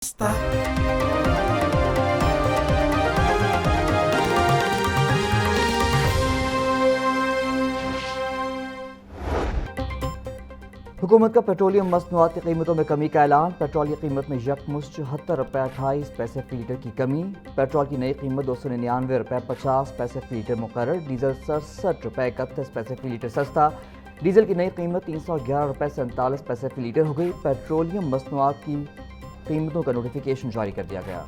حکومت کا پیٹرولیم مصنوعات کی قیمتوں میں کمی کا اعلان۔ پیٹرول کی قیمت میں یکمشت 74 روپے 28 پیسے فی لیٹر کی کمی۔ پیٹرول کی نئی قیمت 299 روپے 50 پیسے فی لیٹر مقرر۔ ڈیزل 67 روپے 31 پیسے فی لیٹر سستا۔ ڈیزل کی نئی قیمت 311 روپے 47 پیسے فی لیٹر ہو گئی۔ پیٹرولیم مصنوعات کی قیمتوں کا نوٹیفیکیشن جاری کر دیا گیا۔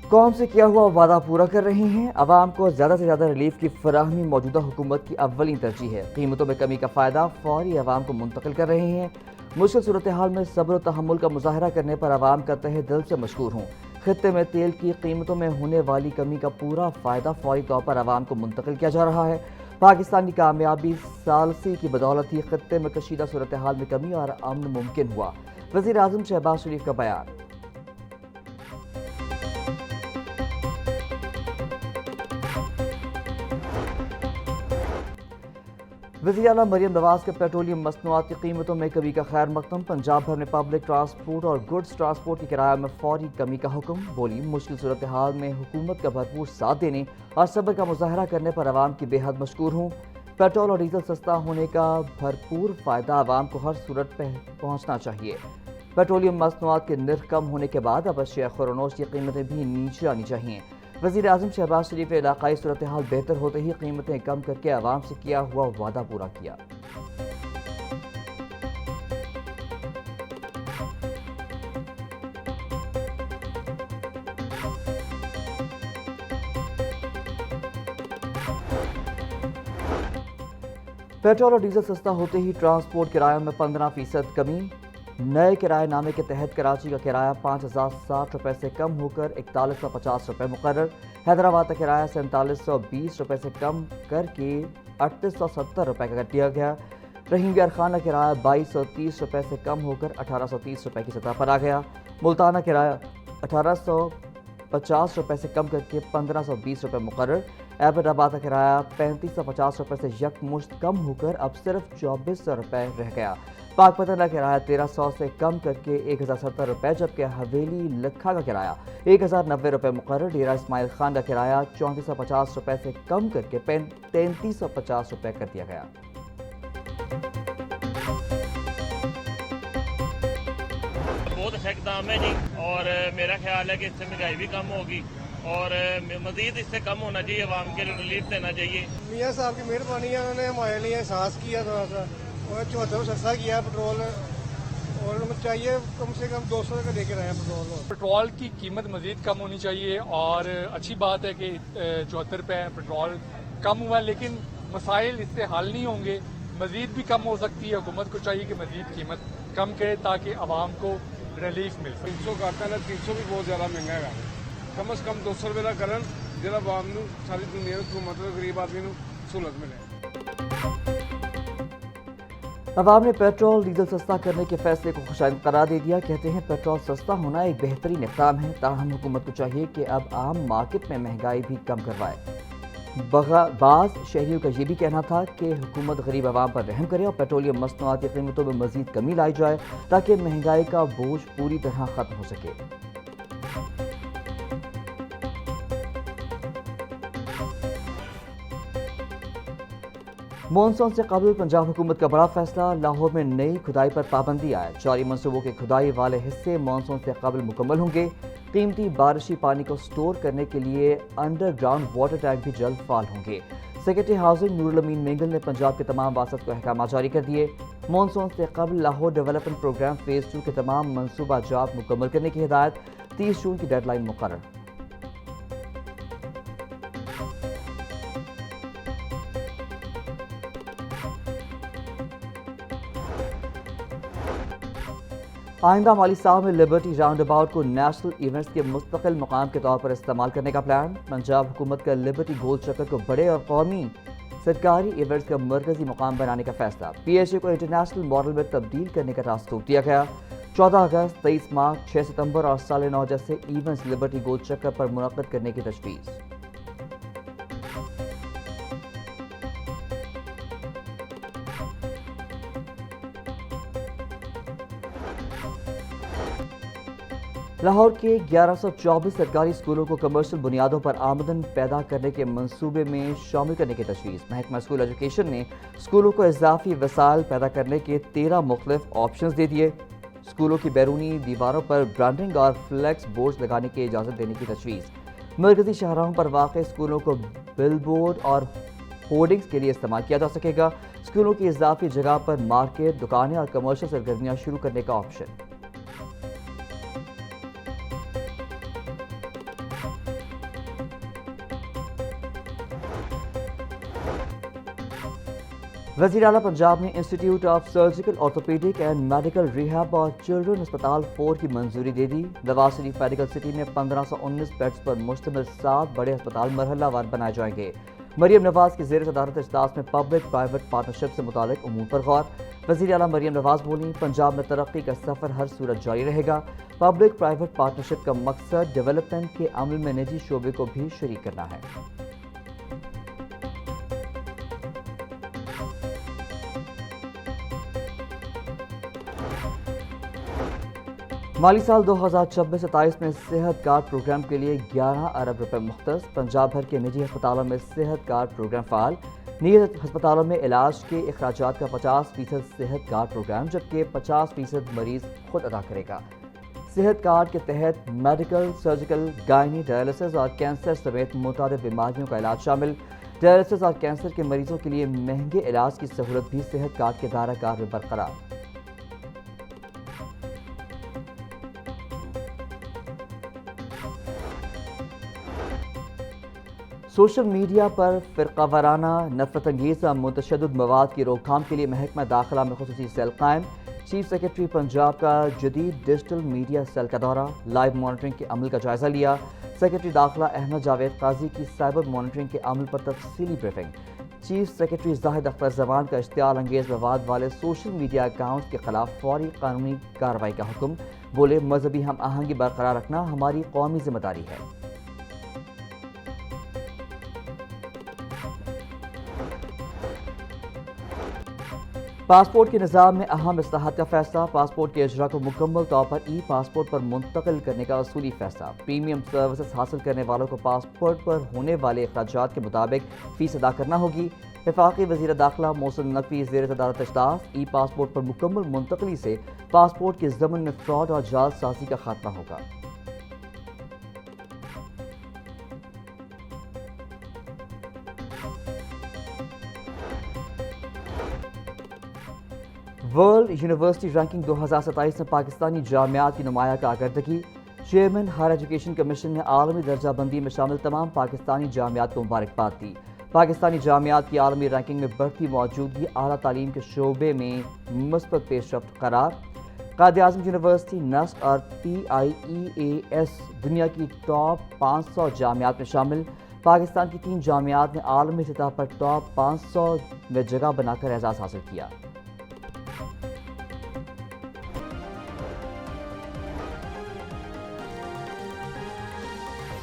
قوم سے کیا ہوا وعدہ پورا کر رہے ہیں۔ عوام کو زیادہ سے زیادہ ریلیف کی فراہمی موجودہ حکومت کی اولین ترجیح ہے۔ قیمتوں میں کمی کا فائدہ فوری عوام کو منتقل کر رہے ہیں۔ مشکل صورتحال میں صبر و تحمل کا مظاہرہ کرنے پر عوام کا تہہ دل سے مشکور ہوں۔ خطے میں تیل کی قیمتوں میں ہونے والی کمی کا پورا فائدہ فوری طور پر عوام کو منتقل کیا جا رہا ہے۔ پاکستان کی کامیابی ثالثی کی بدولت ہی خطے میں کشیدہ صورتحال میں کمی اور امن ممکن ہوا۔ وزیر اعظم شہباز شریف کا بیان۔ وزیر اعلیٰ مریم نواز کے پیٹرولیم مصنوعات کی قیمتوں میں کمی کا خیر مقدم۔ پنجاب بھر میں پبلک ٹرانسپورٹ اور گڈز ٹرانسپورٹ کی کرایہ میں فوری کمی کا حکم۔ بولی مشکل صورتحال میں حکومت کا بھرپور ساتھ دینے اور صبر کا مظاہرہ کرنے پر عوام کی بے حد مشکور ہوں۔ پیٹرول اور ڈیزل سستا ہونے کا بھرپور فائدہ عوام کو ہر صورت پہ پہنچنا چاہیے۔ پیٹرولیم مصنوعات کے نرخ کم ہونے کے بعد اب اشیاء خورنوش کی قیمتیں بھی نیچے آنی چاہیے۔ وزیر اعظم شہباز شریف نے علاقائی صورتحال بہتر ہوتے ہی قیمتیں کم کر کے عوام سے کیا ہوا وعدہ پورا کیا۔ پیٹرول اور ڈیزل سستا ہوتے ہی ٹرانسپورٹ کرایوں میں 15% کمی۔ نئے کرایہ نامے کے تحت کراچی کا کرایہ 5060 روپے سے کم ہو کر 4150 روپے مقرر۔ حیدرآباد کا کرایہ 4720 روپے سے کم کر کے 3870 روپے کا کر دیا گیا۔ رحیم یار خان کا کرایہ 2230 روپے سے کم ہو کر 1830 روپے کی سطح پر آ گیا۔ ملتان کا کرایہ 1850 روپے سے کم کر کے 1520 روپے مقرر۔ ایبٹ آباد کا کرایہ 3550 روپے سے یکمشت کم ہو کر اب صرف 2400 روپے رہ گیا۔ پاک پتن کا کرایہ 1300 سے کم کر کے 1070 روپے، جبکہ حویلی لکھا کا کرایہ 1090 روپے مقرر۔ ڈیرہ اسماعیل خان کا کرایہ 3450 روپے سے کم کر کے 3350 روپے کر دیا گیا۔ بہت اچھا اقدام ہے جی، اور میرا خیال ہے کہ اس سے مہنگائی بھی کم ہوگی اور مزید اس سے کم ہونا چاہیے، عوام کے لیے ریلیف دینا چاہیے۔ میاں صاحب کی مہربانی ہے، انہوں نے ہمارے لیے احساس کیا تھوڑا سا، اور 74 سستا کیا پیٹرول، اور ان کو چاہیے کم سے کم 200 کا دے کے رہے ہیں پیٹرول۔ پیٹرول کی قیمت مزید کم ہونی چاہیے، اور اچھی بات ہے کہ 74 روپے پیٹرول کم ہوا ہے، لیکن مسائل اس سے حل نہیں ہوں گے، مزید بھی کم ہو سکتی ہے۔ حکومت کو چاہیے کہ مزید قیمت کم کرے تاکہ عوام کو ریلیف مل سکے۔ 300 کرتا ہے، 300 بھی بہت زیادہ مہنگا ہے، کم از کم 200 روپے کا کرن جہاں عوام نو ساری دنیا کو مطلب غریب آدمی نو سہولت ملے۔ عوام نے پیٹرول ڈیزل سستا کرنے کے فیصلے کو خوشائند قرار دے دیا۔ کہتے ہیں پیٹرول سستا ہونا ایک بہترین اقدام ہے، تاہم حکومت کو چاہیے کہ اب عام مارکیٹ میں مہنگائی بھی کم کروائے۔ بعض شہریوں کا یہ بھی کہنا تھا کہ حکومت غریب عوام پر رحم کرے اور پیٹرولیم مصنوعات کی قیمتوں میں مزید کمی لائی جائے تاکہ مہنگائی کا بوجھ پوری طرح ختم ہو سکے۔ مانسون سے قبل پنجاب حکومت کا بڑا فیصلہ، لاہور میں نئی کھدائی پر پابندی عائد۔ جاری منصوبوں کے کھدائی والے حصے مانسون سے قبل مکمل ہوں گے۔ قیمتی بارشی پانی کو سٹور کرنے کے لیے انڈر گراؤنڈ واٹر ٹینک بھی جلد فعال ہوں گے۔ سیکرٹری ہاؤسنگ نور الامین مینگل نے پنجاب کے تمام واسط کو احکامات جاری کر دیے۔ مانسون سے قبل لاہور ڈیولپمنٹ پروگرام فیز 2 کے تمام منصوبہ جات مکمل کرنے کی ہدایت، 30 جون کی ڈیڈ لائن مقرر۔ آئندہ مالی سال میں لبرٹی راؤنڈ اباؤٹ کو نیشنل ایونٹس کے مستقل مقام کے طور پر استعمال کرنے کا پلان۔ پنجاب حکومت کا لبرٹی گول چکر کو بڑے اور قومی سرکاری ایونٹس کا مرکزی مقام بنانے کا فیصلہ۔ پی ایچ اے کو انٹرنیشنل ماڈل میں تبدیل کرنے کا ٹاسک دیا گیا۔ 14 اگست، 23 مارچ، 6 ستمبر اور سال 9 جیسے ایونٹس لبرٹی گول چکر پر منعقد کرنے کی تجویز۔ لاہور کے 1124 سرکاری اسکولوں کو کمرشل بنیادوں پر آمدن پیدا کرنے کے منصوبے میں شامل کرنے کی تجویز۔ محکمہ اسکول ایجوکیشن نے اسکولوں کو اضافی وسائل پیدا کرنے کے 13 مختلف آپشنز دے دیے۔ اسکولوں کی بیرونی دیواروں پر برانڈنگ اور فلیکس بورڈز لگانے کی اجازت دینے کی تجویز۔ مرکزی شاہراہوں پر واقع اسکولوں کو بل بورڈ اور ہورڈنگز کے لیے استعمال کیا جا سکے گا۔ اسکولوں کی اضافی جگہ پر مارکیٹ، دکانیں اور کمرشل سرگرمیاں شروع کرنے کا آپشن۔ وزیر اعلیٰ پنجاب نے institute of surgical orthopaedic and medical rehab اور چلڈرن اسپتال 4 کی منظوری دے دی۔ نواز شریف میڈیکل سٹی میں 1519 بیڈز پر مشتمل 7 بڑے اسپتال مرحلہ وار بنائے جائیں گے۔ مریم نواز کی زیر صدارت اجلاس میں پبلک پرائیویٹ پارٹنرشپ سے متعلق امور پر غور۔ وزیر اعلیٰ مریم نواز بولیں، پنجاب میں ترقی کا سفر ہر صورت جاری رہے گا۔ پبلک پرائیویٹ پارٹنرشپ کا مقصد ڈیولپمنٹ کے عمل میں نجی شعبے کو بھی شریک کرنا ہے۔ مالی سال 2026-27 میں صحت کارڈ پروگرام کے لیے 11 ارب روپے مختص۔ پنجاب بھر کے نجی ہسپتالوں میں صحت کارڈ پروگرام فعال۔ نجی ہسپتالوں میں علاج کے اخراجات کا 50% صحت کارڈ پروگرام، جبکہ 50% مریض خود ادا کرے گا۔ صحت کارڈ کے تحت میڈیکل، سرجیکل، گائنی، ڈائلسس اور کینسر سمیت متعدد بیماریوں کا علاج شامل۔ ڈائلسس اور کینسر کے مریضوں کے لیے مہنگے علاج کی سہولت بھی صحت کارڈ کے دائرہ کار میں برقرار۔ سوشل میڈیا پر فرقہ وارانہ، نفرت انگیز اور متشدد مواد کی روک تھام کے لیے محکمہ داخلہ میں خصوصی سیل قائم۔ چیف سیکرٹری پنجاب کا جدید ڈیجیٹل میڈیا سیل کا دورہ، لائیو مانیٹرنگ کے عمل کا جائزہ لیا۔ سیکرٹری داخلہ احمد جاوید قاضی کی سائبر مانیٹرنگ کے عمل پر تفصیلی بریفنگ۔ چیف سیکرٹری زاہد اختر زمان کا اشتعال انگیز مواد والے سوشل میڈیا اکاؤنٹس کے خلاف فوری قانونی کارروائی کا حکم۔ بولے، مذہبی ہم آہنگی برقرار رکھنا ہماری قومی ذمہ داری ہے۔ پاسپورٹ کے نظام میں اہم اصلاحات کا فیصلہ، پاسپورٹ کے اجرا کو مکمل طور پر ای پاسپورٹ پر منتقل کرنے کا اصولی فیصلہ۔ پریمیم سروسز حاصل کرنے والوں کو پاسپورٹ پر ہونے والے اخراجات کے مطابق فیس ادا کرنا ہوگی۔ وفاقی وزیر داخلہ محسن نقوی زیر صدارت اجلاس، ای پاسپورٹ پر مکمل منتقلی سے پاسپورٹ کے ضمن میں فراڈ اور جعل سازی کا خاتمہ ہوگا۔ ورلڈ یونیورسٹی رینکنگ 2027 میں پاکستانی جامعات کی نمایاں کارکردگی۔ چیئرمین ہائر ایجوکیشن کمیشن نے عالمی درجہ بندی میں شامل تمام پاکستانی جامعات کو مبارکباد دی۔ پاکستانی جامعات کی عالمی رینکنگ میں بڑھتی موجودگی اعلیٰ تعلیم کے شعبے میں مثبت پیش رفت قرار۔ قائد اعظم یونیورسٹی، نسق اور PIEAS دنیا کی ٹاپ 500 جامعات میں شامل۔ پاکستان کی 3 جامعات نے عالمی سطح پر ٹاپ 500 میں جگہ بنا کر اعزاز حاصل کیا۔